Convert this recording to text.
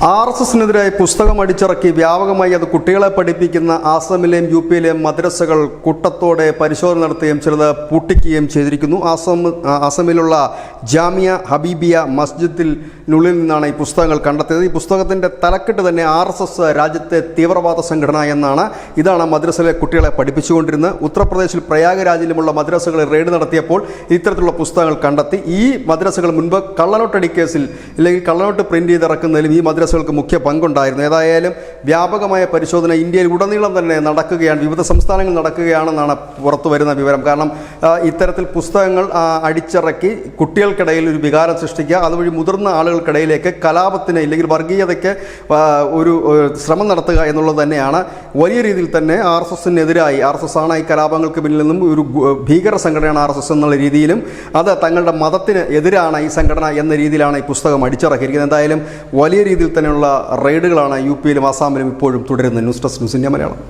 RSSനെതിരായി പുസ്തകം അടിച്ചിറക്കി വ്യാപകമായി അത് കുട്ടികളെ പഠിപ്പിക്കുന്ന ആസാമിലെയും യുപിയിലെയും മദ്രസകൾ കൂട്ടത്തോടെ പരിശോധന നടത്തുകയും ചിലത് പൂട്ടിക്കുകയും ചെയ്തിരിക്കുന്നു. ആസാമിലുള്ള ജാമിയ ഹബീബിയ മസ്ജിദിനുള്ളിൽ നിന്നാണ് ഈ പുസ്തകങ്ങൾ കണ്ടെത്തിയത്. ഈ പുസ്തകത്തിൻ്റെ തലക്കെട്ട് തന്നെ RSS രാജ്യത്തെ തീവ്രവാദ സംഘടന എന്നാണ്. ഇതാണ് മദ്രസയിലെ കുട്ടികളെ പഠിപ്പിച്ചുകൊണ്ടിരുന്നത്. ഉത്തർപ്രദേശിൽ പ്രയാഗരാജിലുമുള്ള മദ്രസകളിൽ റെയ്ഡ് നടത്തിയപ്പോൾ ഇത്തരത്തിലുള്ള പുസ്തകങ്ങൾ കണ്ടെത്തി. ഈ മദ്രസകൾ മുൻപ് കള്ളനോട്ടടി കേസിൽ അല്ലെങ്കിൽ കള്ളനോട്ട് പ്രിന്റ് ചെയ്തിറക്കുന്നതിലും ഈ മദ്രസകൾക്ക് മുഖ്യ പങ്കുണ്ടായിരുന്നു. ഏതായാലും വ്യാപകമായ പരിശോധന ഇന്ത്യയിൽ ഉടനീളം തന്നെ നടക്കുകയാണ്, വിവിധ സംസ്ഥാനങ്ങളിൽ നടക്കുകയാണെന്നാണ് പുറത്തു വരുന്ന വിവരം. കാരണം ഇത്തരത്തിൽ പുസ്തകങ്ങൾ അടിച്ചിറക്കി കുട്ടികൾക്കിടയിൽ ഒരു വികാരം സൃഷ്ടിക്കുക, അതുവഴി മുതിർന്ന ആളുകൾക്കിടയിലേക്ക് കലാപത്തിന് ഇല്ലെങ്കിൽ വർഗീയതയ്ക്ക് ഒരു ശ്രമം നടത്തുക എന്നുള്ളത് തന്നെയാണ്. വലിയ രീതിയിൽ തന്നെ RSSനെതിരായി, RSS ആണ് ഈ കലാപങ്ങൾക്ക് പിന്നിൽ നിന്നും ഒരു ഭീകര സംഘടനയാണ് RSS എന്നുള്ള രീതിയിലും അത് തങ്ങളുടെ മതത്തിന് എതിരാണ് ഈ സംഘടന എന്ന രീതിയിലാണ് ഈ പുസ്തകം അടിച്ചിറക്കിയിരിക്കുന്നത്. എന്തായാലും വലിയ രീതിയിൽ തന്നെയുള്ള റെയ്ഡുകളാണ് യുപിയിലും ആസാമിലും ഇപ്പോഴും തുടരുന്നത്. News desk news India Malayalam.